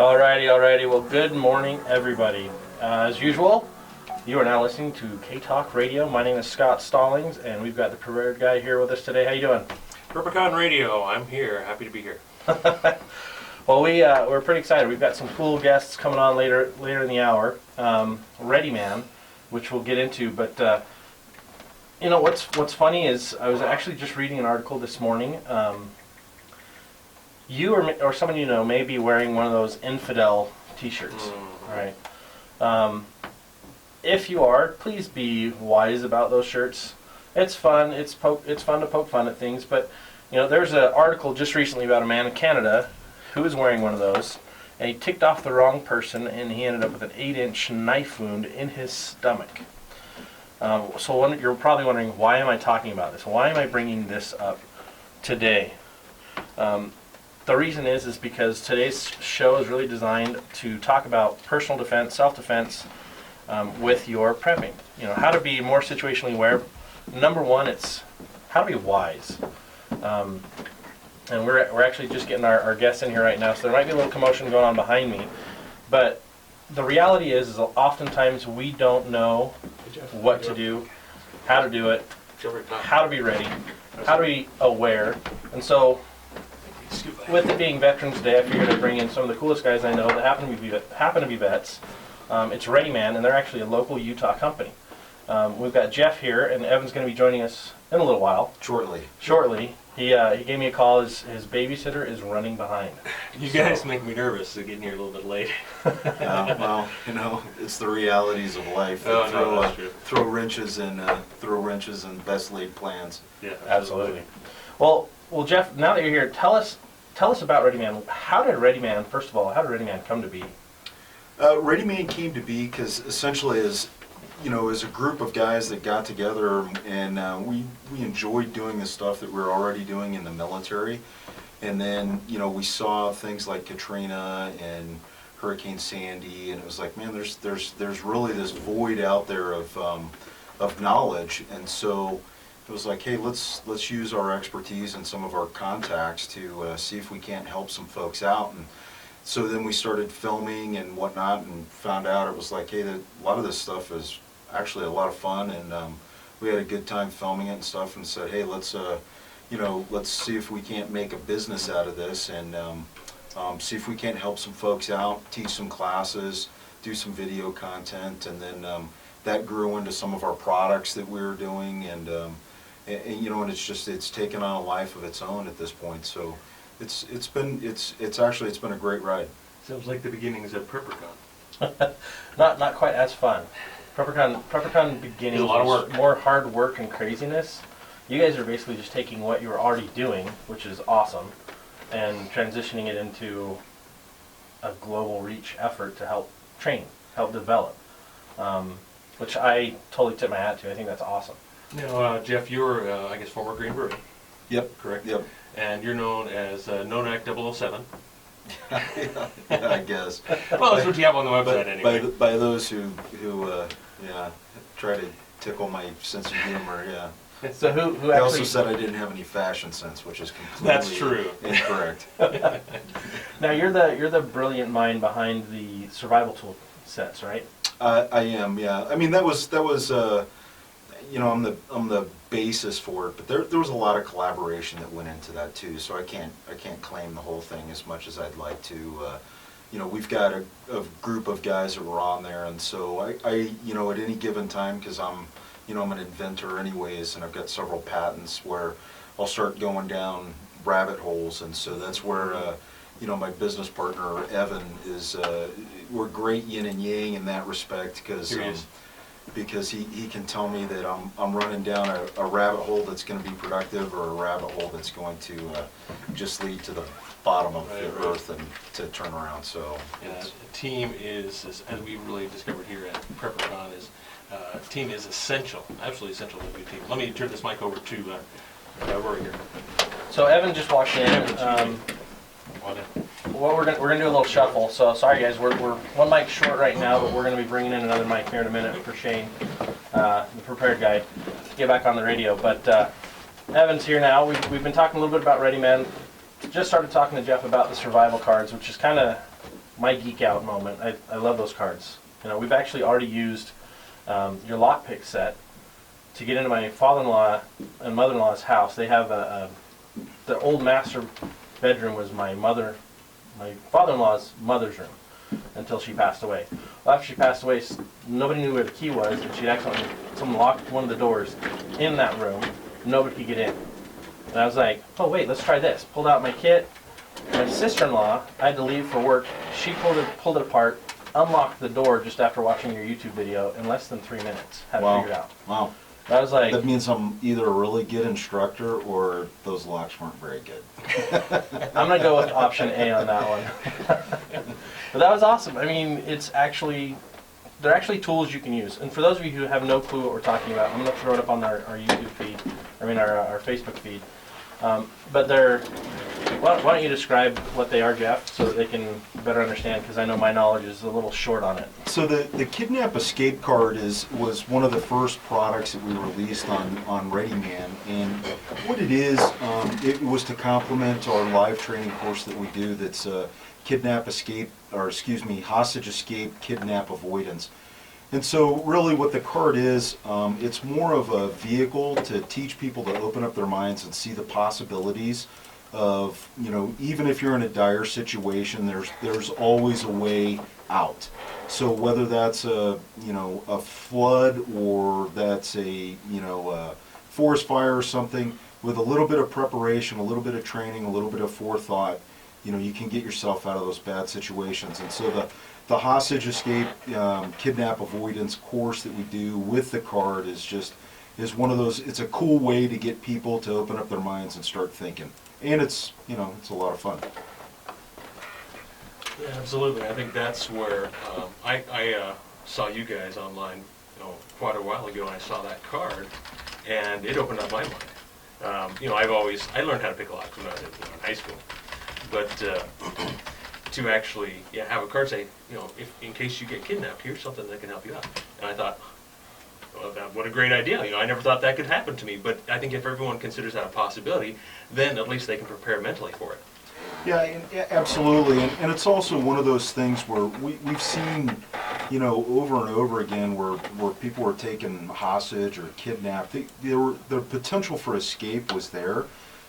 Alrighty. Well, good morning, everybody. As usual, you are now listening to K-Talk Radio. My name is Scott Stallings, and we've got the Prepared guy here with us today. How you doing? PrepperCon Radio. I'm here. Happy to be here. Well, we're pretty excited. We've got some cool guests coming on later in the hour. Readyman, which we'll get into. But you know what's funny is I was actually just reading an article this morning. You or someone you know may be wearing one of those infidel T-shirts, right? If you are, please be wise about those shirts. It's fun. It's fun to poke fun at things. But you know, there's an article just recently about a man in Canada who was wearing one of those, and he ticked off the wrong person, and he ended up with an 8-inch knife wound in his stomach. So you're probably wondering, why am I talking about this? Why am I bringing this up today? The reason is because today's show is really designed to talk about personal defense, self-defense, with your prepping. You know, how to be more situationally aware. Number one, it's how to be wise. And we're actually just getting our guests in here right now, so there might be a little commotion going on behind me. But the reality is oftentimes we don't know what to do, how to do it, how to be ready, how to be aware. And so, with it being Veterans Day, I figured I'd bring in some of the coolest guys I know that happen to be vets. It's Readyman, and they're actually a local Utah company. We've got Jeff here, and Evan's going to be joining us in a little while. Shortly. He gave me a call. His babysitter is running behind. You guys make me nervous, so getting here a little bit late. Well, you know, it's the realities of life. Throw wrenches and best laid plans. Yeah, absolutely. Well, Jeff, now that you're here, tell us about Readyman. How did Readyman come to be? Readyman came to be because essentially as a group of guys that got together and we enjoyed doing the stuff that we were already doing in the military, and then we saw things like Katrina and Hurricane Sandy, and it was like, man, there's really this void out there of knowledge, and so it was like, hey, let's use our expertise and some of our contacts to see if we can't help some folks out. And so then we started filming and whatnot, and found out it was like, hey, a lot of this stuff is actually a lot of fun, and we had a good time filming it and stuff, and said, hey, let's see if we can't make a business out of this, and see if we can't help some folks out, teach some classes, do some video content, and then that grew into some of our products that we were doing, and it's taken on a life of its own at this point. So it's been a great ride. Sounds like the beginnings of PrepperCon. Not quite as fun. PrepperCon beginning a lot of work. More hard work and craziness. You guys are basically just taking what you were already doing, which is awesome, and transitioning it into a global reach effort to help train, help develop, which I totally tip my hat to. I think that's awesome. Now, Jeff, you're, I guess, former GreenBeret. Yep. Correct? Yep. And you're known as Nonak 007. Yeah, I guess. Well, that's what you have on the website anyway. By those who try to tickle my sense of humor, yeah. So who They actually also said I didn't have any fashion sense, which is completely incorrect. Now you're the brilliant mind behind the survival tool sets, right? I am, yeah. I mean, that was I'm the basis for it, but there was a lot of collaboration that went into that too. So I can't claim the whole thing as much as I'd like to. We've got a group of guys that were on there, and so I at any given time, because I'm an inventor anyways, and I've got several patents where I'll start going down rabbit holes, and so that's where my business partner Evan is. We're great yin and yang in that respect, because he can tell me that I'm running down a rabbit hole that's going to be productive, or a rabbit hole that's going to just lead to the bottom of the earth and to turn around. So team is, as we really discovered here at PrepperCon, team is essential, absolutely essential to a good team. Let me turn this mic over to Rory here. So Evan just walked in. Well, we're gonna do a little shuffle. So sorry guys, we're one mic short right now, but we're gonna be bringing in another mic here in a minute for Shane, the prepared guy, to get back on the radio. But Evan's here now. We've been talking a little bit about Readyman. Just started talking to Jeff about the survival cards, which is kind of my geek out moment. I love those cards. You know, we've actually already used your lockpick set to get into my father-in-law and mother-in-law's house. They have the old master bedroom was my father-in-law's mother's room until she passed away. Well, after she passed away, nobody knew where the key was, and someone locked one of the doors in that room. Nobody could get in. And I was like, oh wait, let's try this. Pulled out my kit. My sister-in-law, I had to leave for work. She pulled it apart, unlocked the door just after watching your YouTube video in less than 3 minutes. Had it figured out. Wow. I was like, That means I'm either a really good instructor or those locks weren't very good. I'm going to go with option A on that one. But that was awesome. I mean, they're actually tools you can use. And for those of you who have no clue what we're talking about, I'm going to throw it up on our YouTube feed, our Facebook feed. But why don't you describe what they are, Jeff, so that they can better understand, because I know my knowledge is a little short on it. So the Kidnap Escape card was one of the first products that we released on Readyman, and what it is, it was to complement our live training course that we do. That's hostage escape, kidnap avoidance. And so really what the card is, it's more of a vehicle to teach people to open up their minds and see the possibilities of, even if you're in a dire situation, there's always a way out. So whether that's a flood, or that's a forest fire or something, with a little bit of preparation, a little bit of training, a little bit of forethought, you can get yourself out of those bad situations. And so the hostage escape, kidnap avoidance course that we do with the card is one of those. It's a cool way to get people to open up their minds and start thinking. And it's a lot of fun. Yeah, absolutely. I think that's where I saw you guys online quite a while ago, and I saw that card, and it opened up my mind. I learned how to pick locks when I was in high school, but to actually have a card say, if in case you get kidnapped, here's something that can help you out. And I thought, well, what a great idea. I never thought that could happen to me, but I think if everyone considers that a possibility, then at least they can prepare mentally for it. Yeah, absolutely. And it's also one of those things where we've seen, over and over again where people were taken hostage or kidnapped. The potential for escape was there,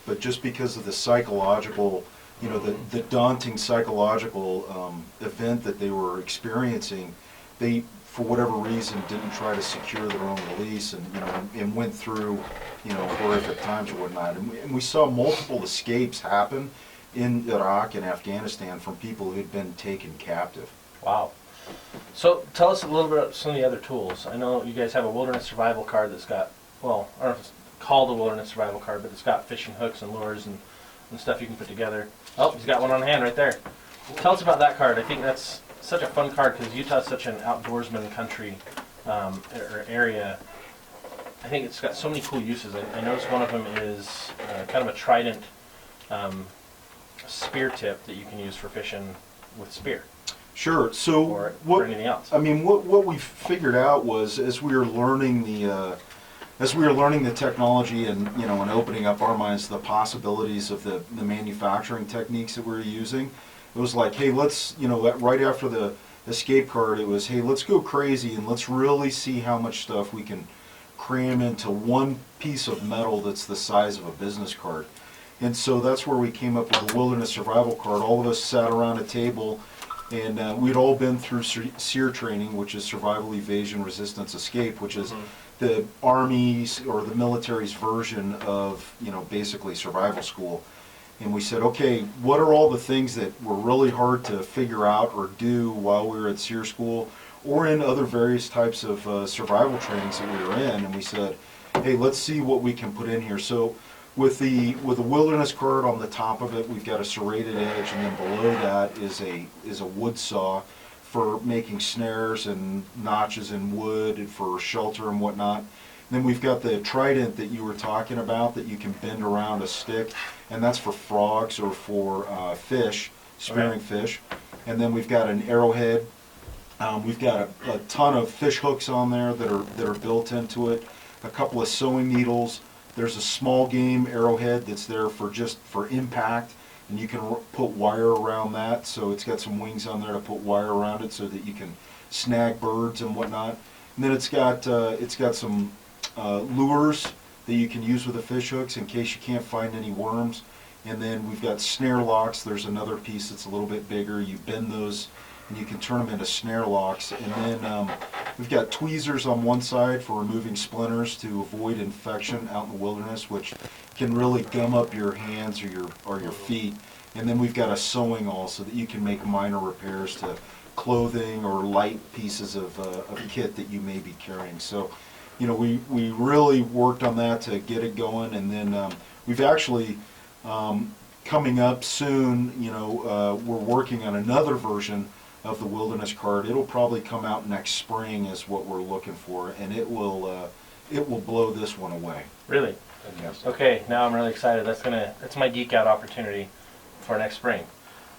but just because of the psychological, the daunting psychological event that they were experiencing, they, for whatever reason, didn't try to secure their own release, and went through, horrific times or whatnot. And we saw multiple escapes happen in Iraq and Afghanistan from people who had been taken captive. Wow. So tell us a little bit about some of the other tools. I know you guys have a wilderness survival card that's got, well, I don't know if it's called a wilderness survival card, but it's got fishing hooks and lures and stuff you can put together. Oh, he's got one on hand right there. Tell us about that card. I think that's such a fun card because Utah's such an outdoorsman country or area. I think it's got so many cool uses. I noticed one of them is kind of a trident spear tip that you can use for fishing with spear. Sure. So or anything else. I mean, what we figured out was as we were learning the technology and and opening up our minds to the possibilities of the manufacturing techniques that we were using, it was like, hey, let's right after the escape card, it was, hey, let's go crazy and let's really see how much stuff we can cram into one piece of metal that's the size of a business card. And so that's where we came up with the wilderness survival card. All of us sat around a table, and we'd all been through SEER training, which is Survival, Evasion, Resistance, Escape, which is the Army's or the military's version of, basically survival school. And we said, okay, what are all the things that were really hard to figure out or do while we were at SEER school or in other various types of survival trainings that we were in? And we said, hey, let's see what we can put in here. So with the wilderness card on the top of it, we've got a serrated edge, and then below that is a wood saw for making snares and notches in wood and for shelter and whatnot. And then we've got the trident that you were talking about that you can bend around a stick, and that's for frogs or for fish, spearing fish. And then we've got an arrowhead. We've got a ton of fish hooks on there that are built into it. A couple of sewing needles. There's a small game arrowhead that's there for impact. and you can put wire around that. So it's got some wings on there to put wire around it so that you can snag birds and whatnot. And then it's got some lures that you can use with the fish hooks in case you can't find any worms. And then we've got snare locks. There's another piece that's a little bit bigger. You bend those and you can turn them into snare locks. And then we've got tweezers on one side for removing splinters to avoid infection out in the wilderness, which can really gum up your hands or your feet. And then we've got a sewing awl so that you can make minor repairs to clothing or light pieces of kit that you may be carrying. So, you know, we really worked on that to get it going, and then we've actually coming up soon, you know, we're working on another version of the wilderness card. It'll probably come out next spring is what we're looking for, and it will blow this one away. Really? Yes. Okay, now I'm really excited. That's my geek out opportunity for next spring.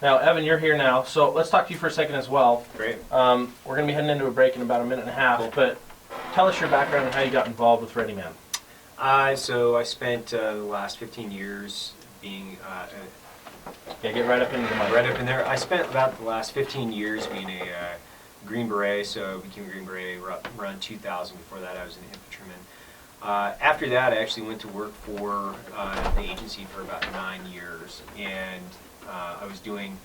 Now, Evan, you're here now, so let's talk to you for a second as well. Great. We're going to be heading into a break in about a minute and a half, Cool. but tell us your background and how you got involved with Readyman. So I spent the last 15 years being Yeah, get right up into the mic. right up in there. I spent about the last 15 years being a GreenBeret, so I became a GreenBeret around 2000. Before that, I was an infantryman. After that, I actually went to work for the agency for about 9 years, and I was doing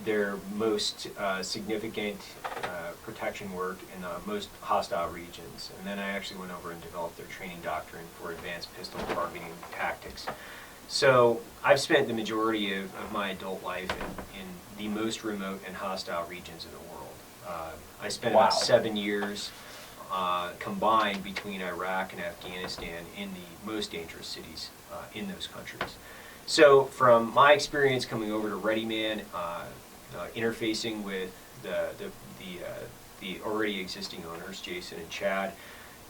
their most significant protection work in the most hostile regions. And then I actually went over and developed their training doctrine for advanced pistol targeting tactics. So I've spent the majority of my adult life in the most remote and hostile regions of the world. I spent about 7 years combined between Iraq and Afghanistan in the most dangerous cities in those countries. So from my experience coming over to Readyman, interfacing with the already existing owners, Jason and Chad,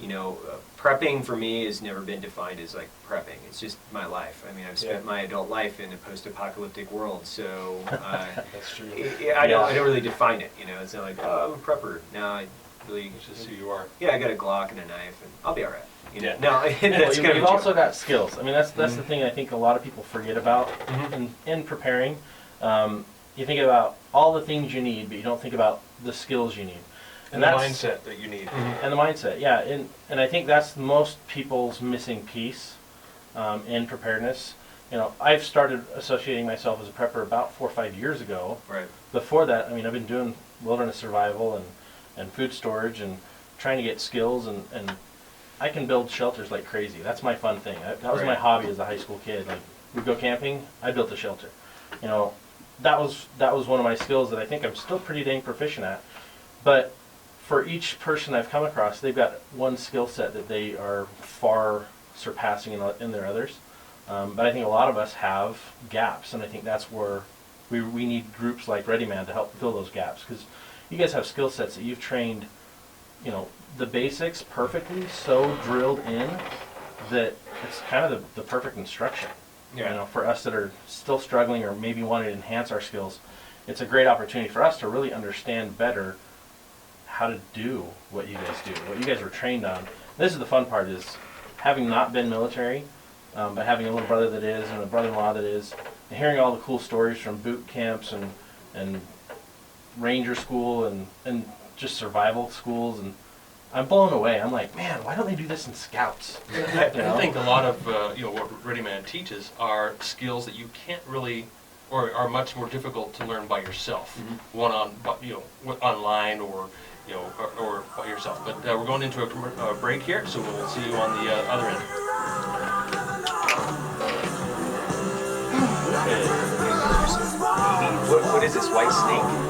you know, prepping for me has never been defined as like prepping. It's just my life. I mean, I've spent my adult life in a post-apocalyptic world, so That's true. I don't really define it. You know, it's not like, oh, I'm a prepper. No, I really It's just who you are. I got a Glock and a knife, and I'll be all right. You know? Yeah. No, that's kind of You've also got skills. I mean, that's the thing I think a lot of people forget about in preparing. You think about all the things you need, but you don't think about the skills you need. And the mindset that you need. And the mindset, yeah. And I think that's most people's missing piece in preparedness. You know, I've started associating myself as a prepper about 4 or 5 years ago. Right. Before that, I mean, I've been doing wilderness survival and food storage and trying to get skills, and I can build shelters like crazy. That's my fun thing. That was my hobby as a high school kid. Like, we'd go camping, I built a shelter. You know, that was one of my skills that I think I'm still pretty dang proficient at. But for each person I've come across, they've got one skill set that they are far surpassing in their others. But I think a lot of us have gaps, and I think that's where we need groups like Readyman to help fill those gaps, because you guys have skill sets that you've trained, you know, the basics perfectly, so drilled in that it's kind of the perfect instruction. Yeah. You know, for us that are still struggling or maybe want to enhance our skills, it's a great opportunity for us to really understand better how to do what you guys do, what you guys were trained on. This is the fun part, is having not been military, but having a little brother that is and a brother-in-law that is, and hearing all the cool stories from boot camps and ranger school and just survival schools, and I'm blown away. I'm like, man, why don't they do this in scouts? I think a lot of what Readyman teaches are skills that you can't really, or are much more difficult to learn by yourself, online or by yourself. But we're going into a break here, so we'll see you on the other end. What is this, white snake?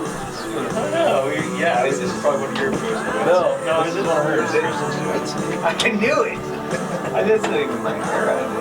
Oh, yeah. This is probably one of your posts. No, this is one of hers. I knew it. I just like my hair out of it.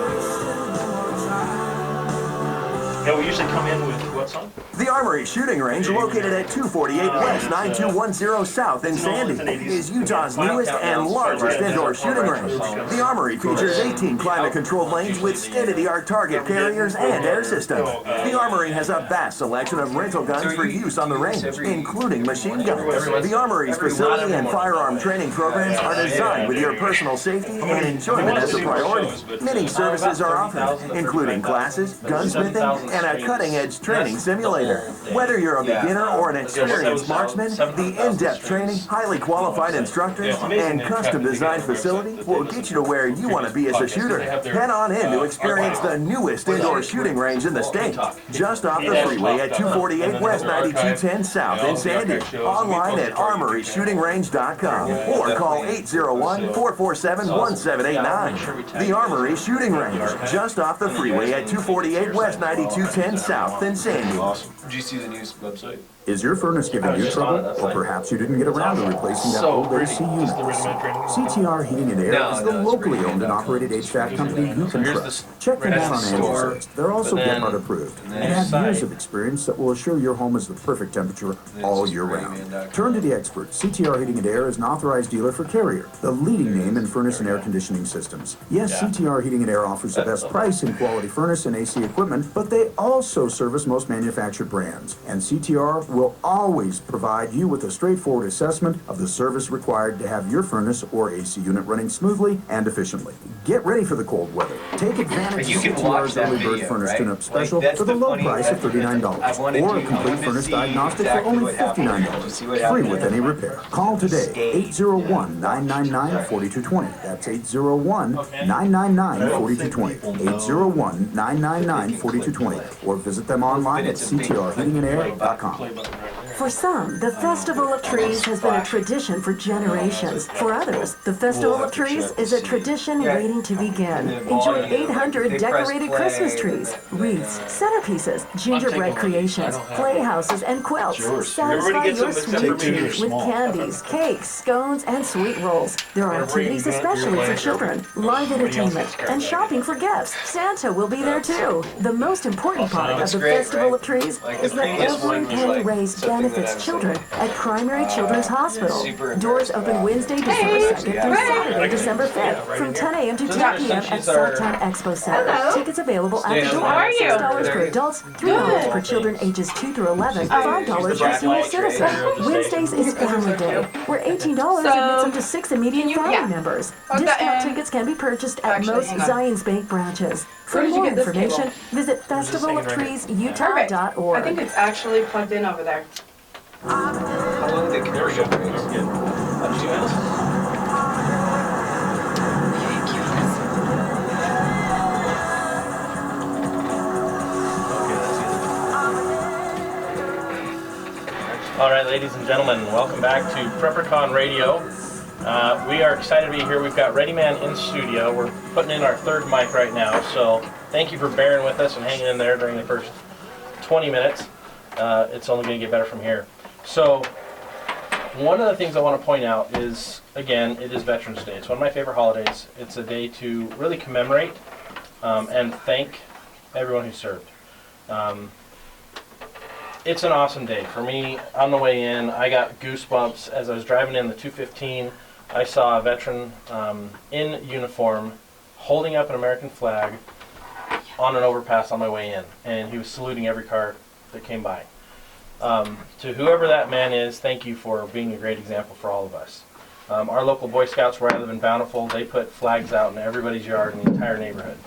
Yeah, we usually come in with what song? The Armory Shooting Range, located at 248 West 9210 South in Sandy, is Utah's newest and largest indoor shooting range. The Armory features 18 climate-controlled lanes with state-of-the-art target carriers and air systems. The Armory has a vast selection of rental guns for use on the range, including machine guns. The Armory's facility and firearm training programs are designed with your personal safety and enjoyment as a priority. Many services are offered, including classes, gunsmithing, and a cutting-edge training simulator. Whether you're a beginner or an experienced marksman, the in-depth training, highly qualified instructors, and custom-designed facility will get you to where you want to be as a shooter. Head on in to experience the newest indoor shooting range in the state, just off the freeway at 248 West 9210 South in Sandy. Online at armoryshootingrange.com or call 801-447-1789. The Armory Shooting Range, just off the freeway at 248 West 9210 South in Sandy. Did you see the news website? Is your furnace giving you trouble? Or perhaps you didn't get around to replacing that old AC unit? CTR Heating and Air is the locally owned and operated HVAC company you can trust. Check them out on Amazon. They're also GreenBeret approved and have years of experience that will assure your home is the perfect temperature all year round. Turn to the experts. CTR Heating and Air is an authorized dealer for Carrier, the leading name in furnace and air conditioning systems. Yes, CTR Heating and Air offers the best price in quality furnace and AC equipment, but they also service most manufactured brands. And CTR will always provide you with a straightforward assessment of the service required to have your furnace or AC unit running smoothly and efficiently. Get ready for the cold weather. Take advantage of CTR's Early Bird Furnace Tune-Up Special for the low price of $39, or a complete furnace diagnostic for only $59, free with any repair. Call today, 801-999-4220. That's 801-999-4220. 801-999-4220. Or visit them online at ctrheatingandair.com. For some, the Festival of Trees has been a tradition for generations. For others, the Festival of Trees is a tradition waiting to begin. Enjoy 800 decorated Christmas trees, wreaths, centerpieces, gingerbread creations, playhouses, and quilts. Satisfy your sweet tooth with candies, cakes, scones, and sweet rolls. There are activities especially for children, live entertainment, and shopping for gifts. Santa will be there too. The most important part of the Festival of Trees is that every penny raised benefits children at Primary Children's Hospital. Doors open Wednesday, December 2nd through Saturday, December 5th from 10 a.m. to 10 p.m. at Southtown Expo Center. Tickets available at the door. $6 for adults, $3 for children ages 2 through 11, $5 for senior citizens. Wednesdays is Family Day, where $18 admits up to 6 immediate family members. Discount tickets can be purchased at most Zions Bank branches. For more information, visit festivaloftreesutah.org. I think it's actually plugged in over there. How long did the commercial breaks? All right, ladies and gentlemen, welcome back to PrepperCon Radio. We are excited to be here. We've got Readyman in studio. We're putting in our third mic right now, so thank you for bearing with us and hanging in there during the first 20 minutes. It's only going to get better from here. So, one of the things I want to point out is, again, it is Veterans Day. It's one of my favorite holidays. It's a day to really commemorate and thank everyone who served. It's an awesome day. For me, on the way in, I got goosebumps as I was driving in the 215. I saw a veteran in uniform holding up an American flag on an overpass on my way in, and he was saluting every car that came by. To whoever that man is, thank you for being a great example for all of us. Our local Boy Scouts where I live in Bountiful, they put flags out in everybody's yard in the entire neighborhood,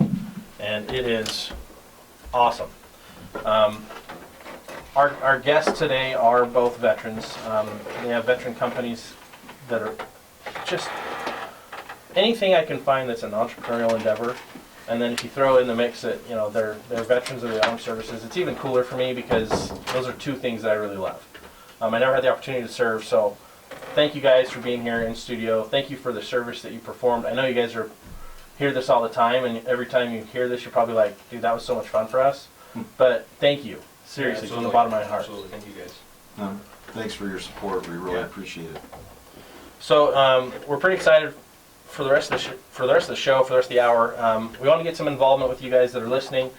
and it is awesome. Our guests today are both veterans. They have veteran companies that are just anything I can find that's an entrepreneurial endeavor. And then if you throw in the mix that, you know, they're veterans of the armed services, it's even cooler for me because those are two things that I really love. I never had the opportunity to serve, so thank you guys for being here in studio. Thank you for the service that you performed. I know you guys hear this all the time, and every time you hear this, you're probably like, dude, that was so much fun for us. But thank you, seriously, from the bottom of my heart. Absolutely, thank you guys. Thanks for your support. We really appreciate it. So we're pretty excited for the rest of the show, for the rest of the hour. We want to get some involvement with you guys that are listening.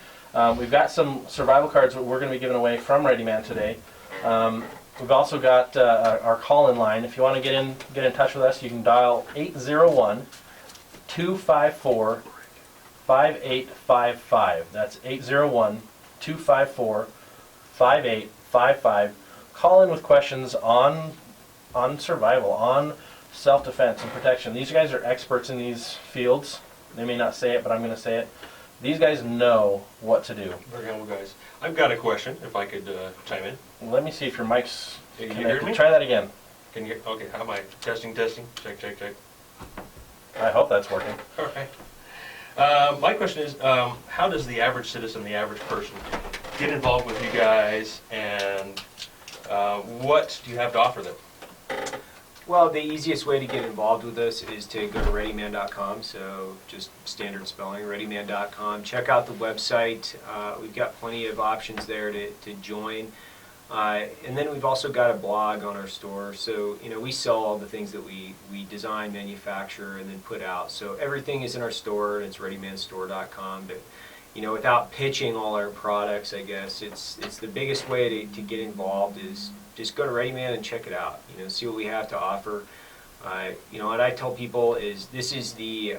We've got some survival cards that we're going to be giving away from Readyman today. We've also got our call-in line. If you want to get in touch with us, you can dial 801-254-5855. That's 801-254-5855. Call in with questions on survival, on self-defense and protection. These guys are experts in these fields. They may not say it, but I'm going to say it. These guys know what to do. Very humble guys. I've got a question, if I could chime in. Let me see if your mic's Can you connected. hear me? Try that again. Can you? Okay, how am I? Testing, testing. Check, check, check. I hope that's working. All right. My question is, how does the average citizen, the average person, get involved with you guys, and what do you have to offer them? Well, the easiest way to get involved with us is to go to readyman.com, so just standard spelling, readyman.com. Check out the website. We've got plenty of options there to join. And then we've also got a blog on our store, so we sell all the things that we design, manufacture, and then put out. So everything is in our store, and it's readymanstore.com. But without pitching all our products, I guess it's the biggest way to get involved is just go to Readyman and check it out. See what we have to offer. What I tell people is this is the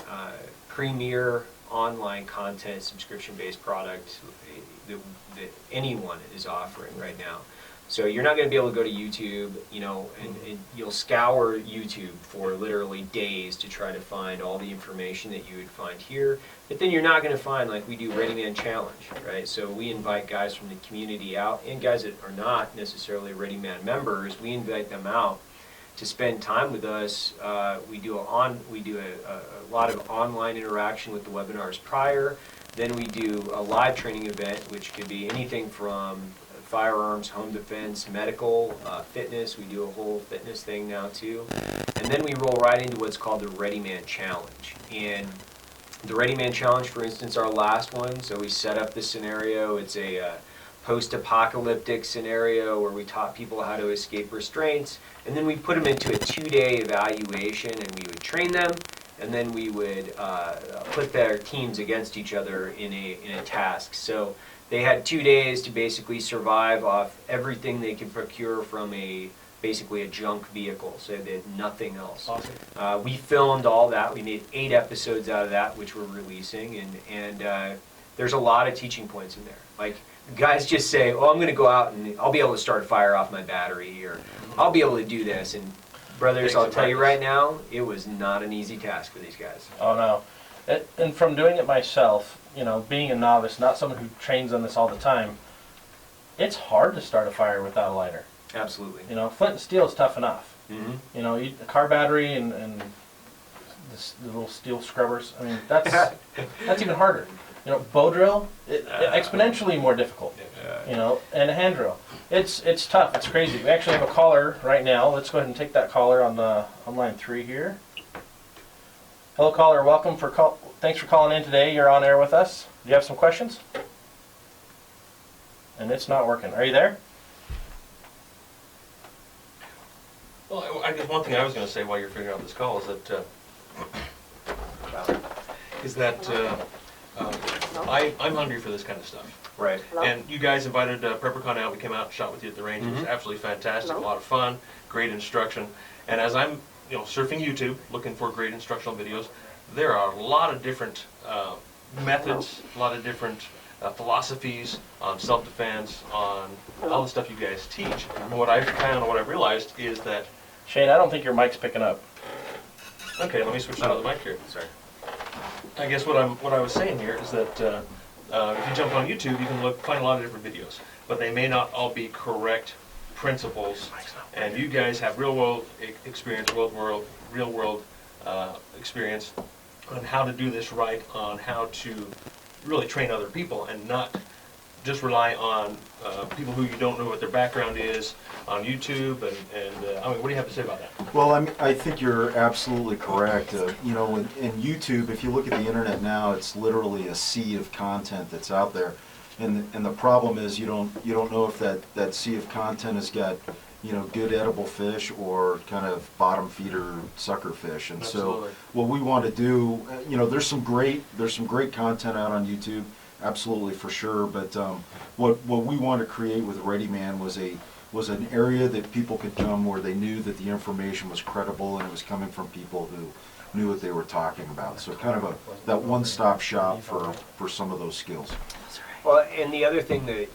premier online content subscription-based product that anyone is offering right now. So you're not going to be able to go to YouTube, and you'll scour YouTube for literally days to try to find all the information that you would find here. But then you're not going to find, like we do, Readyman Challenge, right? So we invite guys from the community out, and guys that are not necessarily Readyman members, we invite them out to spend time with us. We do a lot of online interaction with the webinars prior. Then we do a live training event, which could be anything from firearms, home defense, medical, fitness. We do a whole fitness thing now too. And then we roll right into what's called the Readyman Challenge. And the Readyman Challenge, for instance, our last one, so we set up this scenario. It's a post-apocalyptic scenario where we taught people how to escape restraints, and then we put them into a 2-day evaluation, and we would train them, and then we would put their teams against each other in a task. So they had 2 days to basically survive off everything they could procure from basically a junk vehicle, so they had nothing else. Awesome. We filmed all that. We made 8 episodes out of that, which we're releasing, and there's a lot of teaching points in there. Like, guys just say, oh, I'm going to go out and I'll be able to start a fire off my battery, or I'll be able to do this. And brothers, I'll tell you right now, it was not an easy task for these guys. Oh no. And from doing it myself, being a novice, not someone who trains on this all the time, it's hard to start a fire without a lighter. Absolutely. Flint and steel is tough enough. Mm-hmm. A car battery and the little steel scrubbers, I mean, that's even harder. Bow drill, exponentially more difficult. And a hand drill. It's tough. It's crazy. We actually have a caller right now. Let's go ahead and take that caller on line 3 here. Hello, caller. Thanks for calling in today. You're on air with us. Do you have some questions? And it's not working. Are you there? Well, I guess one thing I was going to say while you're figuring out this call is that I'm hungry for this kind of stuff. Right. And you guys invited PrepperCon out. We came out and shot with you at the range. It was absolutely fantastic. A lot of fun, great instruction. And as I'm surfing YouTube, looking for great instructional videos, there are a lot of different methods, a lot of different philosophies on self-defense, on all the stuff you guys teach. And what I've found, what I've realized is that... Shane, I don't think your mic's picking up. Okay, let me switch to another mic here. Sorry. I guess what I was saying here is that if you jump on YouTube, you can find a lot of different videos, but they may not all be correct principles. And you guys have real-world experience, real-world experience on how to do this right, on how to really train other people, and not just rely on people who you don't know what their background is on YouTube. And I mean, what do you have to say about that? Well, I think you're absolutely correct. In YouTube, if you look at the internet now, it's literally a sea of content that's out there, and the problem is you don't know if that sea of content has got good edible fish or kind of bottom feeder sucker fish. And Absolutely. so what we want to do, there's some great content out on YouTube. absolutely, for sure. But what we want to create with Readyman was an area that people could come where they knew that the information was credible and it was coming from people who knew what they were talking about. So kind of that one-stop shop for some of those skills. Well, and the other thing that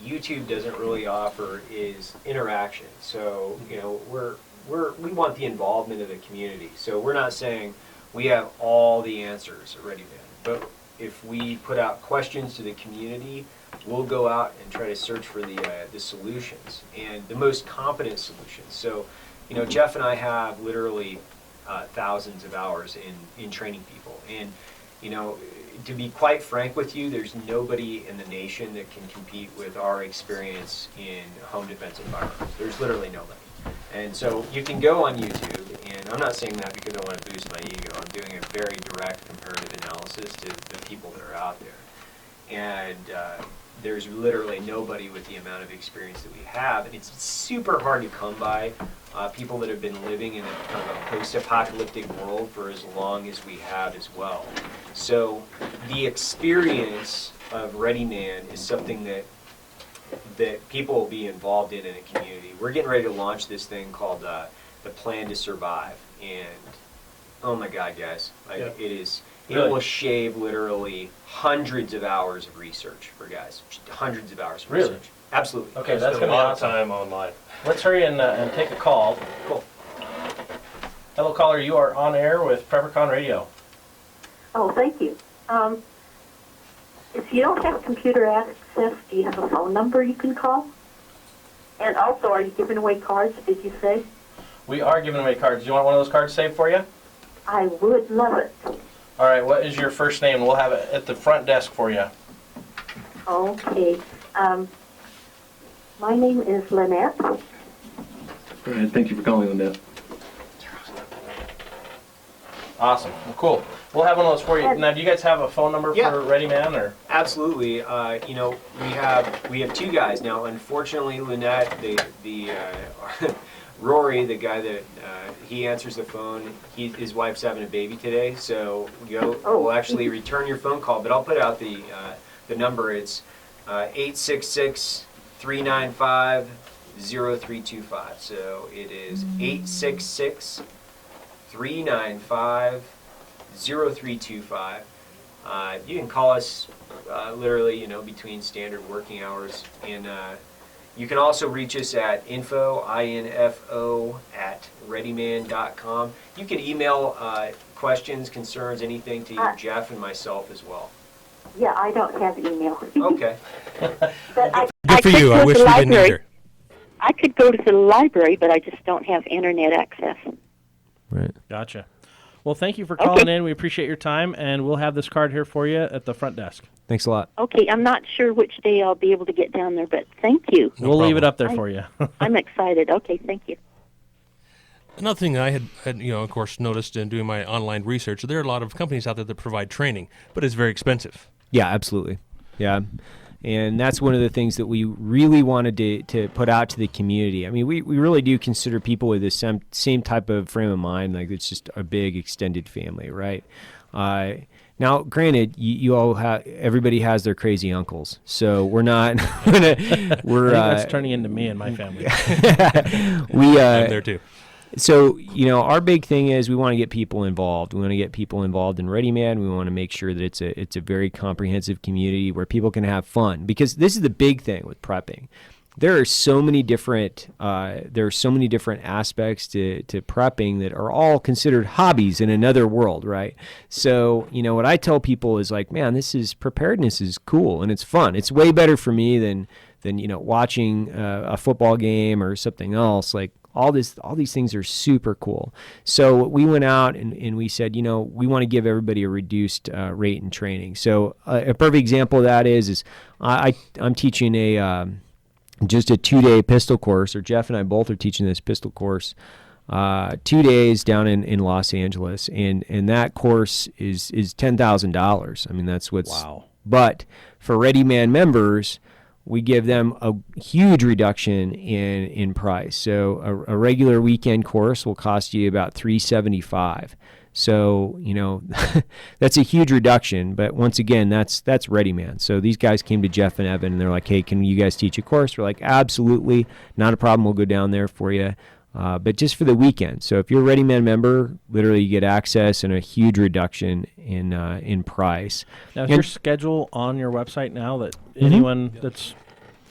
YouTube doesn't really offer is interaction. So, you know, we want the involvement of the community. So we're not saying we have all the answers at Readyman, but if we put out questions to the community, we'll go out and try to search for the solutions and the most competent solutions. So, you know, Jeff and I have literally thousands of hours in training people. And, you know, to be quite frank with you, there's nobody in the nation that can compete with our experience in home defensive firearms. There's literally nobody. And so you can go on YouTube, and I'm not saying that because I want to boost my ego. I'm doing a very direct comparative analysis to the people that are out there. And there's literally nobody with the amount of experience that we have, and it's super hard to come by people that have been living in a kind of a post-apocalyptic world for as long as we have as well. So the experience of Readyman is something that people will be involved in a community. We're getting ready to launch this thing called the Plan to Survive, and oh my God, guys, it is. It will shave literally hundreds of hours of research for guys. Hundreds of hours of research. Absolutely. Okay, that's going to be a lot of time online. Let's hurry and take a call. Cool. Hello, caller. You are on air with PrepperCon Radio. Oh, thank you. If you don't have computer access, do you have a phone number you can call? And also, are you giving away cards, did you say? We are giving away cards. Do you want one of those cards saved for you? I would love it. All right, what is your first name? We'll have it at the front desk for you. Okay. My name is Lynette. All right, thank you for calling, Lynette. Awesome. Well, cool. We'll have one of those for you. Now, do you guys have a phone number for Readyman, or? Absolutely. You know, we have two guys now. Unfortunately, Lynette, the Rory, the guy that he answers the phone, his wife's having a baby today, so we'll actually return your phone call. But I'll put out the number. It's 866-395-0325. So it is 866-395-0325. You can call us literally, you know, between standard working hours, and you can also reach us at info at readyman.com. You can email questions, concerns, anything to either Jeff and myself as well. Yeah, I don't have email. Okay. But Good for you. I wish we didn't either. I could go to the library, but I just don't have internet access. Right. Gotcha. Well, thank you for calling in. We appreciate your time, and we'll have this card here for you at the front desk. Thanks a lot. Okay, I'm not sure which day I'll be able to get down there, but thank you. We'll leave it up there for you. I'm excited. Okay, thank you. Another thing I had, you know, of course, noticed in doing my online research, there are a lot of companies out there that provide training, but it's very expensive. Yeah, absolutely. Yeah. And that's one of the things that we really wanted to put out to the community. I mean, we really do consider people with the same type of frame of mind, like it's just a big extended family, right? Now, granted, you all everybody has their crazy uncles, so we're not. That's turning into me and my family. I'm there too. So, you know, our big thing is we want to get people involved. We want to get people involved in Readyman. We want to make sure that it's a very comprehensive community where people can have fun, because this is the big thing with prepping. There are so many different aspects to prepping that are all considered hobbies in another world, right? So, you know, what I tell people is like, man, preparedness is cool and it's fun. It's way better for me than you know, watching a football game or something else. Like, all these things are super cool. So we went out and we said, you know, we want to give everybody a reduced rate in training. So a perfect example of that is I'm teaching just a 2-day pistol course, or Jeff and I both are teaching this pistol course 2 days down in Los Angeles, and that course is $10,000. I mean, that's what's wow. But for Readyman members, we give them a huge reduction in price. So a regular weekend course will cost you about $375. So, that's a huge reduction. But once again, that's Readyman. So these guys came to Jeff and Evan, and they're like, hey, can you guys teach a course? We're like, absolutely. Not a problem. We'll go down there for you. But just for the weekend. So if you're a Readyman member, literally you get access and a huge reduction in price. Now, is your schedule on your website now that anyone that's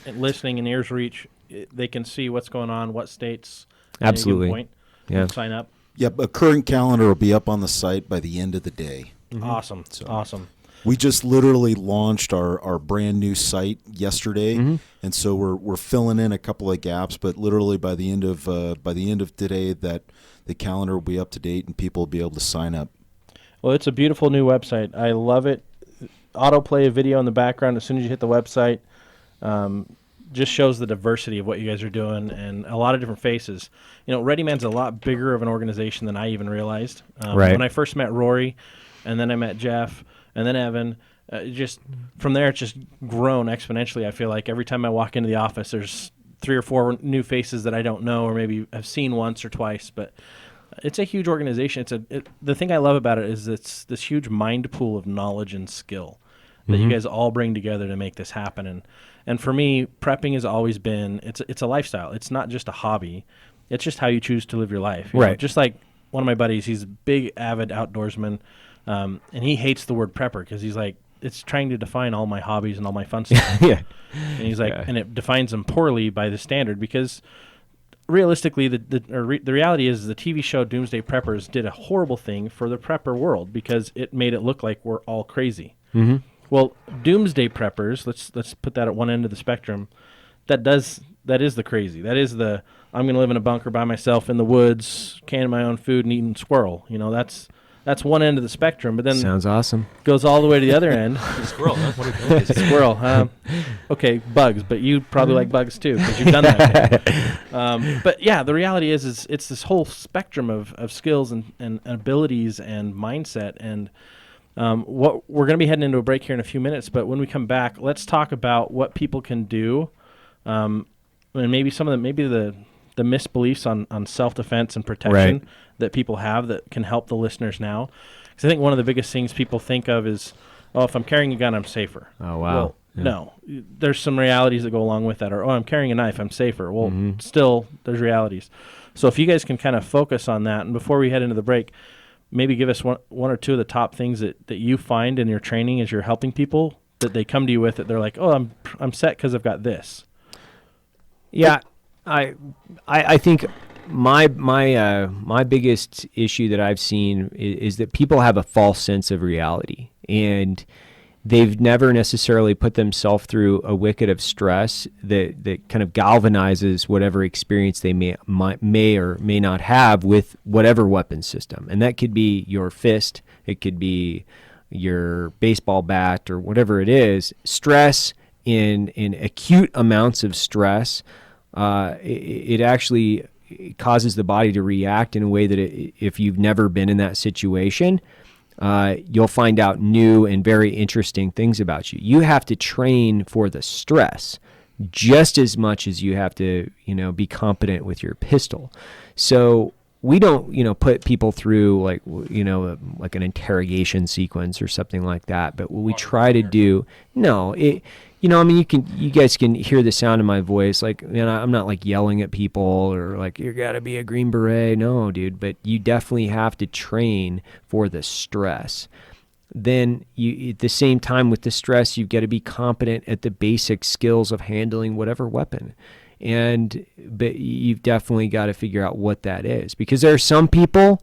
listening in ears reach, they can see what's going on, what states? Absolutely. At any given point, yeah. Sign up. Yep, a current calendar will be up on the site by the end of the day. Mm-hmm. Awesome. So Awesome. We just literally launched our brand new site yesterday, and so we're filling in a couple of gaps. But literally by the end of today, that the calendar will be up to date and people will be able to sign up. Well, it's a beautiful new website. I love it. Autoplay a video in the background as soon as you hit the website. Just shows the diversity of what you guys are doing and a lot of different faces. Readyman's a lot bigger of an organization than I even realized. Right. When I first met Rory, and then I met Jeff, and then Evan, just from there it's just grown exponentially. I feel like every time I walk into the office, there's 3 or 4 new faces that I don't know or maybe have seen once or twice. But it's a huge organization. The thing I love about it is it's this huge mind pool of knowledge and skill that you guys all bring together to make this happen. And for me, prepping has always been, it's a lifestyle. It's not just a hobby. It's just how you choose to live your life. Right. Just like one of my buddies, he's a big, avid outdoorsman, and he hates the word prepper because he's like, it's trying to define all my hobbies and all my fun stuff. Yeah. And he's like, and it defines them poorly by the standard because realistically, the reality is the TV show Doomsday Preppers did a horrible thing for the prepper world because it made it look like we're all crazy. Mm-hmm. Well, Doomsday Preppers, let's put that at one end of the spectrum. That is the crazy. That is the I'm going to live in a bunker by myself in the woods, canning my own food and eating squirrel. That's one end of the spectrum. But then sounds awesome. Goes all the way to the other end. Squirrel, huh? What do you think? Squirrel. Okay, bugs, but you probably like bugs too because you've done that. But yeah, the reality is it's this whole spectrum of skills and abilities and mindset and. What we're going to be heading into a break here in a few minutes, but when we come back, let's talk about what people can do, and maybe some of the misbeliefs on self-defense and protection that people have that can help the listeners now. Because I think one of the biggest things people think of is, if I'm carrying a gun, I'm safer. Oh, wow. Well, no. There's some realities that go along with that. Or, I'm carrying a knife, I'm safer. Well, still, there's realities. So if you guys can kind of focus on that, and before we head into the break, maybe give us one or two of the top things that you find in your training as you're helping people that they come to you with that they're like, I'm set because I've got this. Yeah, I think my biggest issue that I've seen is that people have a false sense of reality, and they've never necessarily put themselves through a wicket of stress that kind of galvanizes whatever experience they may or may not have with whatever weapon system. And that could be your fist, it could be your baseball bat, or whatever it is. Stress in acute amounts of stress, it actually causes the body to react in a way that if you've never been in that situation, you'll find out new and very interesting things about you. You have to train for the stress just as much as you have to, be competent with your pistol. So we don't, put people through like an interrogation sequence or something like that. But what we try to do, you guys can hear the sound of my voice. Like, I'm not like yelling at people or like, you gotta be a Green Beret. No, dude, but you definitely have to train for the stress. Then at the same time with the stress, you've got to be competent at the basic skills of handling whatever weapon. But you've definitely got to figure out what that is, because there are some people,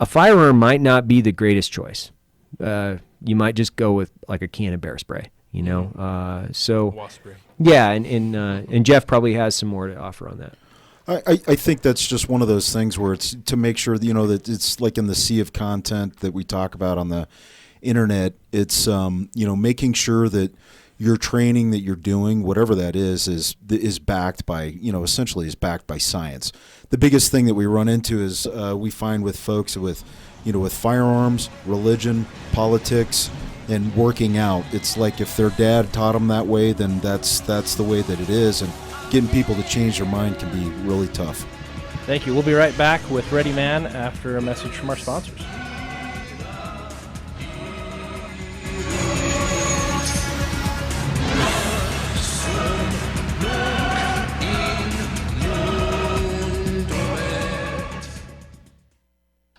a firearm might not be the greatest choice. You might just go with like a can of bear spray. Wasp spray. Yeah, and Jeff probably has some more to offer on that. I think that's just one of those things where it's to make sure that it's like in the sea of content that we talk about on the internet. It's making sure that your training that you're doing, whatever that is backed by essentially is backed by science. The biggest thing that we run into is we find with folks with firearms, religion, politics, and working out. It's like if their dad taught them that way, then that's the way that it is, and getting people to change their mind can be really tough. Thank you. We'll be right back with Readyman after a message from our sponsors.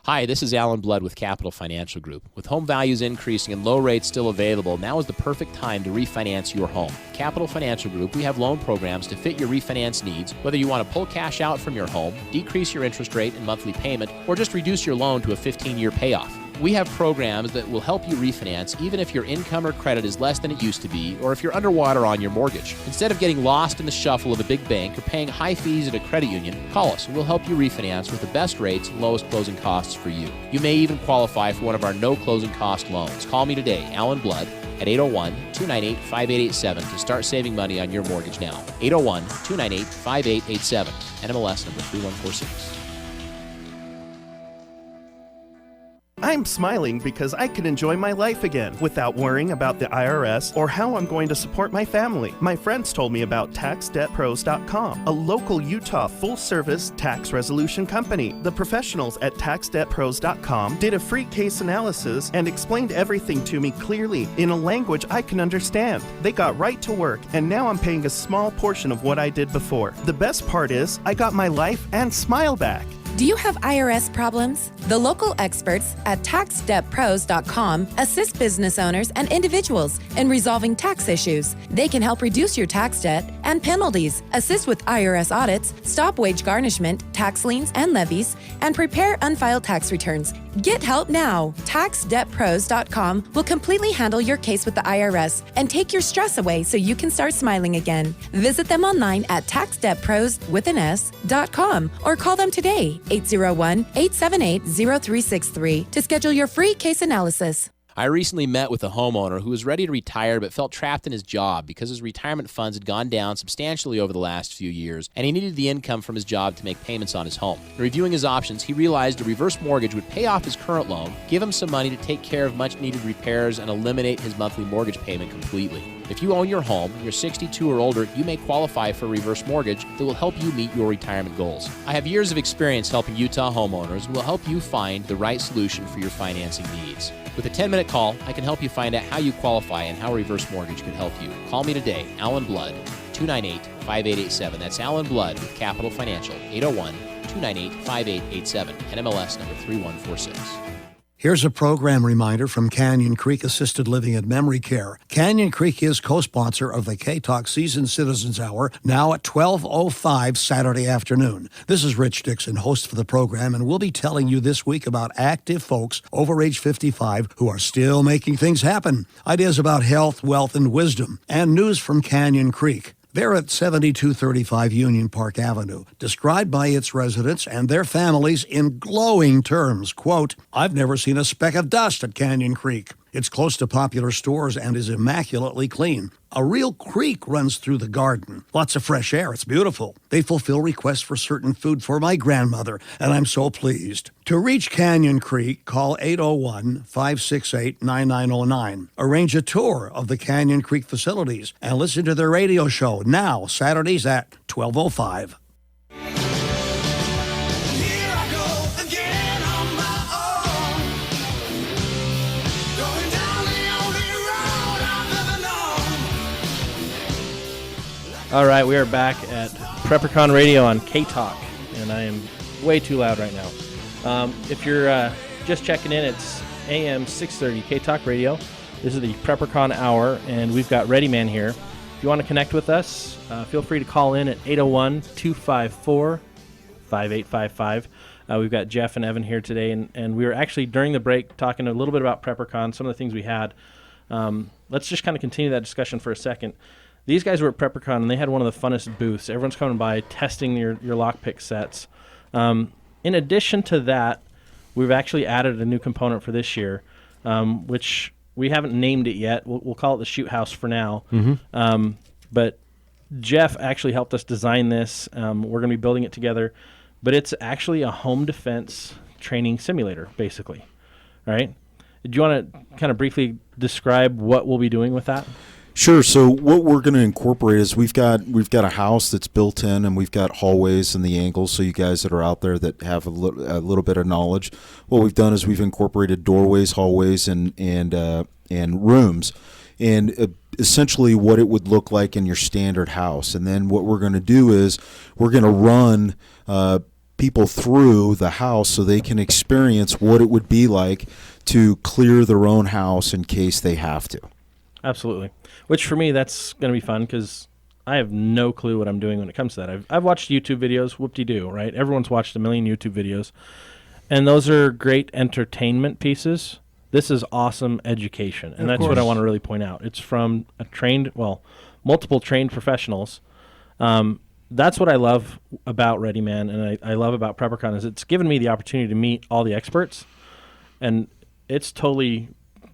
Hi, this is Alan Blood with Capital Financial Group. With home values increasing and low rates still available, now is the perfect time to refinance your home. Capital Financial Group, we have loan programs to fit your refinance needs, whether you want to pull cash out from your home, decrease your interest rate and monthly payment, or just reduce your loan to a 15-year payoff. We have programs that will help you refinance even if your income or credit is less than it used to be, or if you're underwater on your mortgage. Instead of getting lost in the shuffle of a big bank or paying high fees at a credit union, call us and we'll help you refinance with the best rates and lowest closing costs for you. You may even qualify for one of our no closing cost loans. Call me today, Alan Blood, at 801-298-5887 to start saving money on your mortgage now. 801-298-5887, NMLS number 3146. I'm smiling because I can enjoy my life again without worrying about the IRS or how I'm going to support my family. My friends told me about TaxDebtPros.com, a local Utah full-service tax resolution company. The professionals at TaxDebtPros.com did a free case analysis and explained everything to me clearly in a language I can understand. They got right to work, and now I'm paying a small portion of what I did before. The best part is I got my life and smile back. Do you have IRS problems? The local experts at TaxDebtPros.com assist business owners and individuals in resolving tax issues. They can help reduce your tax debt and penalties, assist with IRS audits, stop wage garnishment, tax liens and levies, and prepare unfiled tax returns. Get help now. TaxDebtPros.com will completely handle your case with the IRS and take your stress away so you can start smiling again. Visit them online at TaxDebtPros.com or call them today, 801-878-0363 to schedule your free case analysis. I recently met with a homeowner who was ready to retire but felt trapped in his job because his retirement funds had gone down substantially over the last few years, and he needed the income from his job to make payments on his home. In reviewing his options, he realized a reverse mortgage would pay off his current loan, give him some money to take care of much-needed repairs, and eliminate his monthly mortgage payment completely. If you own your home, you're 62 or older, you may qualify for a reverse mortgage that will help you meet your retirement goals. I have years of experience helping Utah homeowners and will help you find the right solution for your financing needs. With a 10-minute call, I can help you find out how you qualify and how a reverse mortgage could help you. Call me today, Alan Blood, 298-5887. That's Alan Blood with Capital Financial, 801-298-5887, NMLS number 3146. Here's a program reminder from Canyon Creek Assisted Living and Memory Care. Canyon Creek is co-sponsor of the K-Talk Season Citizens Hour, now at 12:05 Saturday afternoon. This is Rich Dixon, host for the program, and we'll be telling you this week about active folks over age 55 who are still making things happen. Ideas about health, wealth, and wisdom, and news from Canyon Creek. They're at 7235 Union Park Avenue, described by its residents and their families in glowing terms. Quote, "I've never seen a speck of dust at Canyon Creek. It's close to popular stores and is immaculately clean. A real creek runs through the garden. Lots of fresh air. It's beautiful. They fulfill requests for certain food for my grandmother, and I'm so pleased." To reach Canyon Creek, call 801-568-9909. Arrange a tour of the Canyon Creek facilities and listen to their radio show now, Saturdays at 12:05. All right, we are back at PrepperCon Radio on K-Talk, and I am way too loud right now. If you're just checking in, it's AM 630 K-Talk Radio. This is the PrepperCon Hour, and we've got Readyman here. If you want to connect with us, feel free to call in at 801-254-5855. We've got Jeff and Evan here today, and we were actually, during the break, talking a little bit about PrepperCon, some of the things we had. Let's just kind of continue that discussion for a second. These guys were at PrepperCon, and they had one of the funnest booths. Everyone's coming by, testing your lockpick sets. In addition to that, we've actually added a new component for this year, which we haven't named it yet. We'll call it the Shoot House for now. Mm-hmm. But Jeff actually helped us design this. We're going to be building it together. But it's actually a home defense training simulator, basically. All right? Do you want to kind of briefly describe what we'll be doing with that? Sure. So what we're going to incorporate is we've got a house that's built in, and we've got hallways and the angles. So you guys that are out there that have a little bit of knowledge, what we've done is we've incorporated doorways, hallways, and rooms, and essentially what it would look like in your standard house. And then what we're going to do is we're going to run people through the house so they can experience what it would be like to clear their own house in case they have to. Absolutely. Which for me, that's going to be fun because I have no clue what I'm doing when it comes to that. I've watched YouTube videos, whoop-de-doo, right? Everyone's watched a million YouTube videos. And those are great entertainment pieces. This is awesome education. And that's what I want to really point out. It's from multiple trained professionals. That's what I love about Readyman, and I love about PrepperCon is it's given me the opportunity to meet all the experts, and it's totally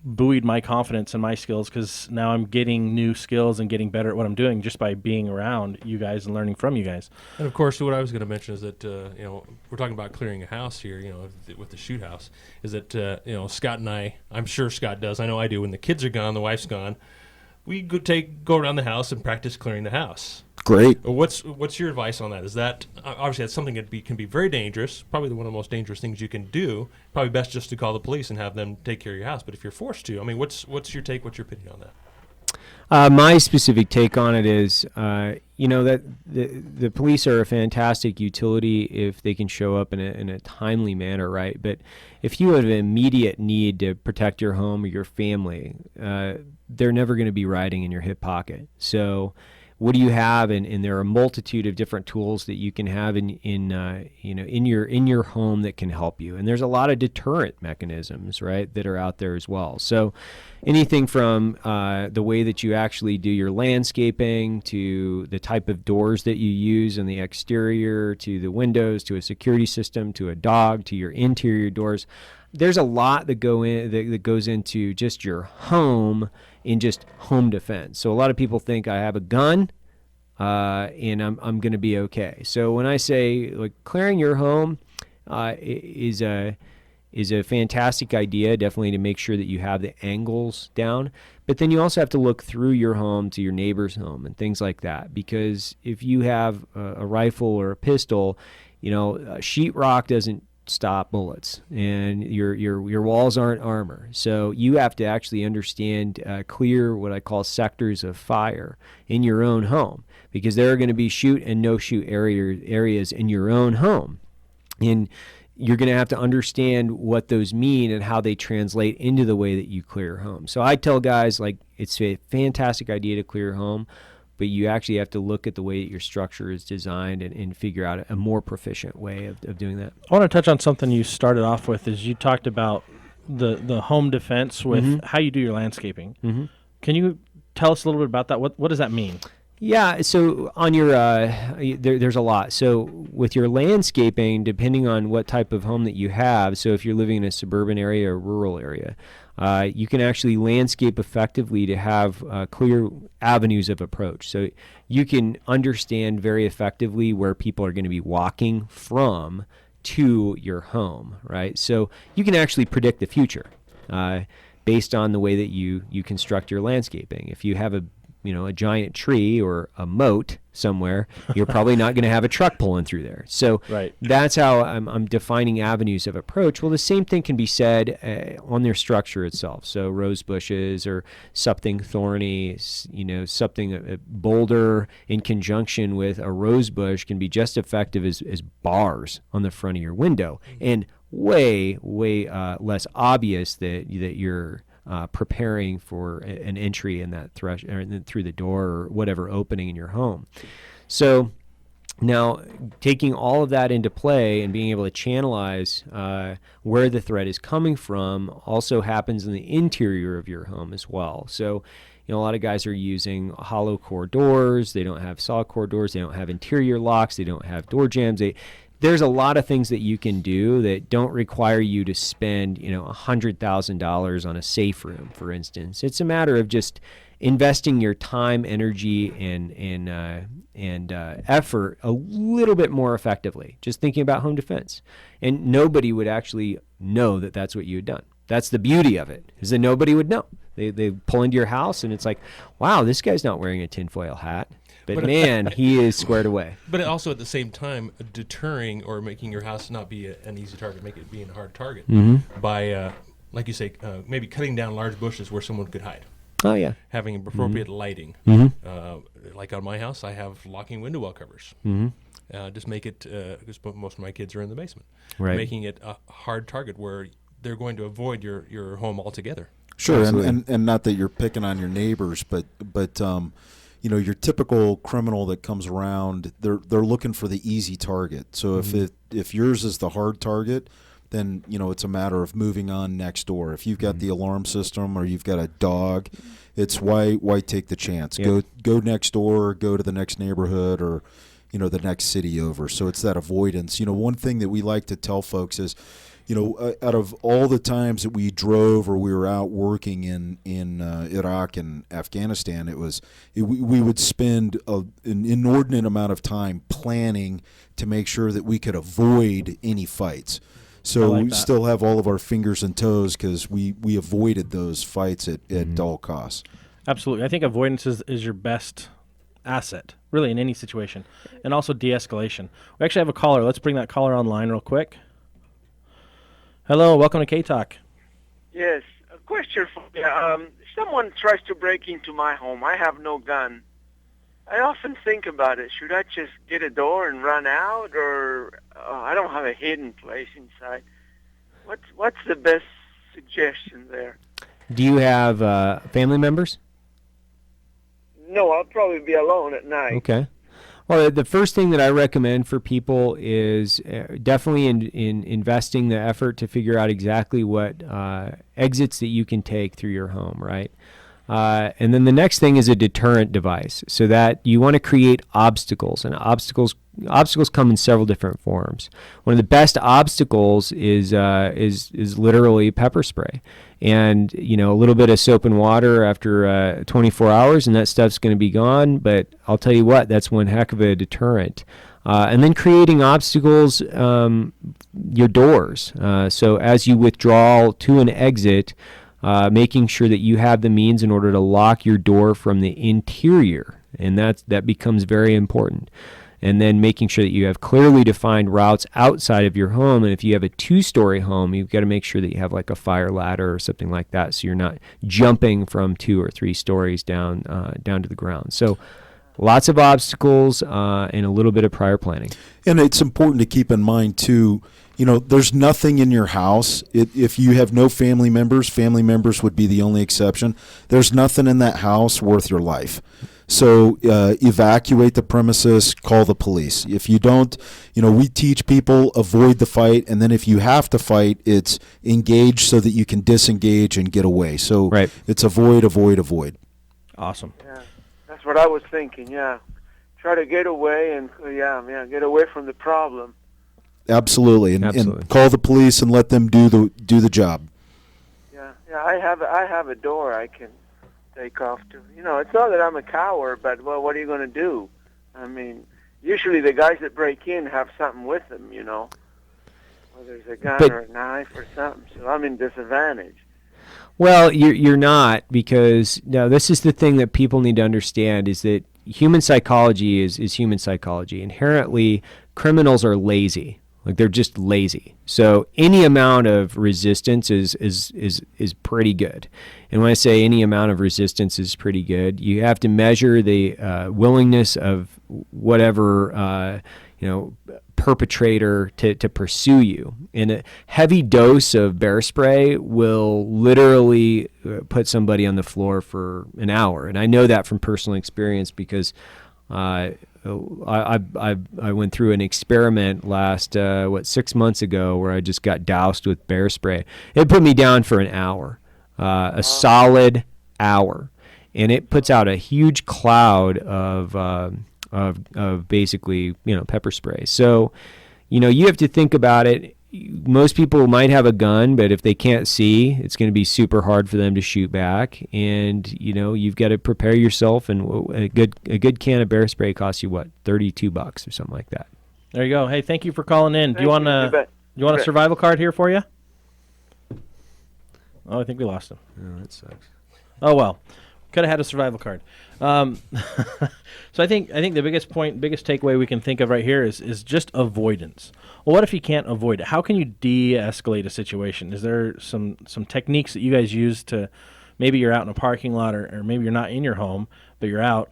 buoyed my confidence and my skills because now I'm getting new skills and getting better at what I'm doing just by being around you guys and learning from you guys. And of course, what I was going to mention is that we're talking about clearing a house here, with the shoot house. Is that Scott and I'm sure Scott does. I know I do. When the kids are gone, the wife's gone. We go around the house and practice clearing the house. Great. What's your advice on that? Is that obviously that's something that can be very dangerous, probably one of the most dangerous things you can do. Probably best just to call the police and have them take care of your house. But if you're forced to, I mean, what's your take? What's your opinion on that? My specific take on it is, that the police are a fantastic utility if they can show up in a timely manner, right? But if you have an immediate need to protect your home or your family, they're never going to be riding in your hip pocket. So what do you have? And there are a multitude of different tools that you can have in your home that can help you. And there's a lot of deterrent mechanisms, right, that are out there as well. So anything from the way that you actually do your landscaping to the type of doors that you use in the exterior to the windows to a security system to a dog to your interior doors. There's a lot that goes into just your home in just home defense. So a lot of people think I have a gun and I'm going to be okay. So when I say clearing your home is a fantastic idea, definitely to make sure that you have the angles down. But then you also have to look through your home to your neighbor's home and things like that. Because if you have a rifle or a pistol, sheetrock doesn't stop bullets, and your walls aren't armor. So you have to actually understand clear what I call sectors of fire in your own home, because there are going to be shoot and no shoot areas in your own home, and you're going to have to understand what those mean and how they translate into the way that you clear your home. So I tell guys, it's a fantastic idea to clear your home, but you actually have to look at the way that your structure is designed and figure out a more proficient way of doing that. I want to touch on something you started off with, is you talked about the home defense with how you do your landscaping. Mm-hmm. Can you tell us a little bit about that? What does that mean? Yeah, so on your there's a lot. So with your landscaping, depending on what type of home that you have, so if you're living in a suburban area or rural area, you can actually landscape effectively to have clear avenues of approach. So you can understand very effectively where people are going to be walking from to your home, right? So you can actually predict the future based on the way that you construct your landscaping. If you have a giant tree or a moat somewhere, you're probably not going to have a truck pulling through there. So that's how I'm defining avenues of approach. Well, the same thing can be said on their structure itself. So rose bushes or something thorny, something a boulder in conjunction with a rose bush can be just effective as bars on the front of your window, and way less obvious that you're preparing for an entry in that through the door or whatever opening in your home. So now taking all of that into play and being able to channelize where the threat is coming from also happens in the interior of your home as well. So a lot of guys are using hollow core doors. They don't have solid core doors. They don't have interior locks. They don't have door jambs. There's a lot of things that you can do that don't require you to spend, $100,000 on a safe room, for instance. It's a matter of just investing your time, energy, and effort a little bit more effectively. Just thinking about home defense, and nobody would actually know that that's what you had done. That's the beauty of it, is that nobody would know. They pull into your house, and it's like, wow, this guy's not wearing a tinfoil hat. But man, he is squared away. But also at the same time, deterring or making your house not be an easy target, make it be a hard target by, like you say, maybe cutting down large bushes where someone could hide. Oh, yeah. Having appropriate lighting. Like on my house, I have locking window well covers. just make it, because most of my kids are in the basement, Right. making it a hard target where they're going to avoid your home altogether. Sure, Absolutely. and not that you're picking on your neighbors, but you know, your typical criminal that comes around, they're looking for the easy target. So if yours is the hard target, then you know it's a matter of moving on next door. If you've got the alarm system or you've got a dog, it's why take the chance? Yeah. Go next door, go to the next neighborhood, or you know the next city over. So it's that avoidance. You know, one thing that we like to tell folks is, you know, out of all the times that we drove or we were out working in Iraq and Afghanistan, we would spend an inordinate amount of time planning to make sure that we could avoid any fights. So like we that. still have all of our fingers and toes because we avoided those fights at all costs. Absolutely. I think avoidance is your best asset, really, in any situation. And also de-escalation. We actually have a caller. Let's bring that caller online real quick. Hello, welcome to K-Talk. Yes, a question for you. Someone tries to break into my home. I have no gun. I often think about it. Should I just get a door and run out, or I don't have a hidden place inside? What's the best suggestion there? Do you have family members? No, I'll probably be alone at night. Okay. Well, the first thing that I recommend for people is definitely in investing the effort to figure out exactly what exits that you can take through your home, right? And then the next thing is a deterrent device, so that you want to create obstacles, and obstacles come in several different forms. One of the best obstacles is literally pepper spray, and you know, a little bit of soap and water after 24 hours, and that stuff's going to be gone. But I'll tell you what, that's one heck of a deterrent. And then creating obstacles, your doors. So as you withdraw to an exit, making sure that you have the means in order to lock your door from the interior, and that becomes very important. And then making sure that you have clearly defined routes outside of your home. And if you have a 2-story home, you've got to make sure that you have like a fire ladder or something like that, so you're not jumping from 2 or 3 stories down to the ground. So lots of obstacles and a little bit of prior planning. And it's important to keep in mind too, you know, there's nothing in your house. If you have no family members would be the only exception. There's nothing in that house worth your life. So evacuate the premises, call the police. If you don't, you know, we teach people avoid the fight, and then if you have to fight, it's engage so that you can disengage and get away. So it's avoid, avoid, avoid. Awesome. Yeah, that's what I was thinking. Yeah, try to get away and get away from the problem. Absolutely, and call the police and let them do the job. Yeah, I have a door I can take off to. You know, it's not that I'm a coward, but well, what are you going to do? I mean, usually the guys that break in have something with them. You know, whether it's a gun or a knife or something. So I'm in disadvantage. Well, you're not, because now this is the thing that people need to understand, is that human psychology is human psychology. Inherently, criminals are lazy. Like, they're just lazy. So any amount of resistance is pretty good. And when I say any amount of resistance is pretty good, you have to measure the willingness of whatever perpetrator to pursue you. And a heavy dose of bear spray will literally put somebody on the floor for an hour. And I know that from personal experience, because I went through an experiment last 6 months ago where I just got doused with bear spray. It put me down for an hour, a solid hour, and it puts out a huge cloud of basically pepper spray. So you have to think about it. Most people might have a gun, but if they can't see, it's going to be super hard for them to shoot back. And you've got to prepare yourself. And a good can of bear spray costs you what, $32 or something like that. There you go. Hey, thank you for calling in. Do you want a survival card here for you? Oh, I think we lost him. Oh, that sucks. Oh well, could have had a survival card. So I think the biggest takeaway we can think of right here is just avoidance. Well, what if you can't avoid it? How can you de-escalate a situation? Is there some techniques that you guys use to, maybe you're out in a parking lot, or maybe you're not in your home, but you're out.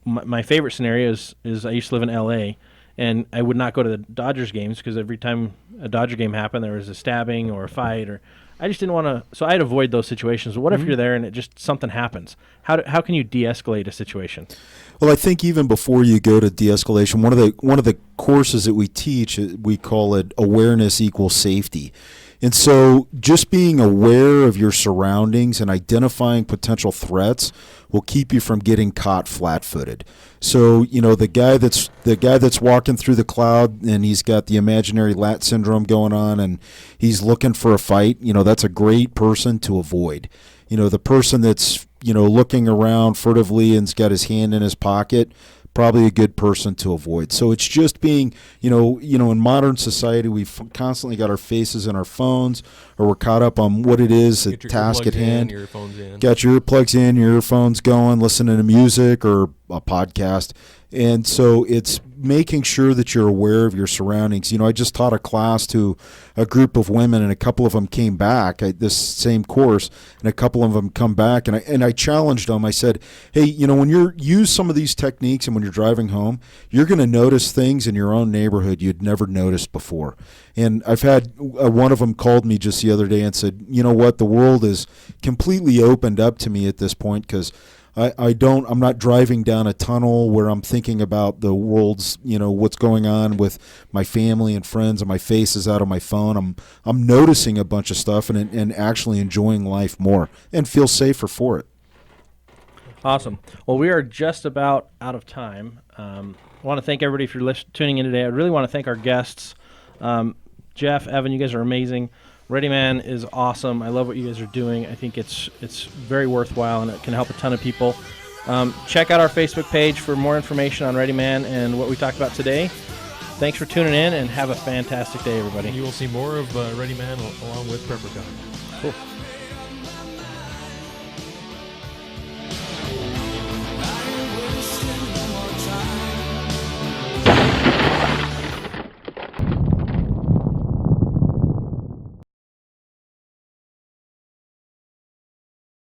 My favorite scenario is I used to live in L.A., and I would not go to the Dodgers games because every time a Dodger game happened, there was a stabbing or a fight, or I just didn't want to. So I'd avoid those situations. What if you're there and it just something happens? How can you de-escalate a situation? Well, I think even before you go to de-escalation, one of the courses that we teach, we call it awareness equals safety. And so just being aware of your surroundings and identifying potential threats will keep you from getting caught flat-footed. So, the guy that's walking through the cloud and he's got the imaginary lat syndrome going on and he's looking for a fight, that's a great person to avoid. The person that's, looking around furtively and's got his hand in his pocket, probably a good person to avoid. So it's just being, in modern society, we've constantly got our faces in our phones, or we're caught up on what it is, the task at hand. Got your earplugs in, your earphones going, listening to music or a podcast. And so it's making sure that you're aware of your surroundings. I just taught a class to a group of women, and a couple of them came back at this same course, and a couple of them come back, and I challenged them. I said, hey, when you use some of these techniques and when you're driving home, you're going to notice things in your own neighborhood you'd never noticed before. And I've had one of them called me just the other day and said, you know what, the world is completely opened up to me at this point because I'm not driving down a tunnel where I'm thinking about the world's, what's going on with my family and friends, and my face is out of my phone. I'm noticing a bunch of stuff and actually enjoying life more and feel safer for it. Awesome. Well, we are just about out of time. I want to thank everybody for tuning in today. I really want to thank our guests. Jeff, Evan, you guys are amazing. Readyman is awesome. I love what you guys are doing. I think it's very worthwhile, and it can help a ton of people. Check out our Facebook page for more information on Readyman and what we talked about today. Thanks for tuning in, and have a fantastic day, everybody. You will see more of Readyman along with PrepperCon. Cool.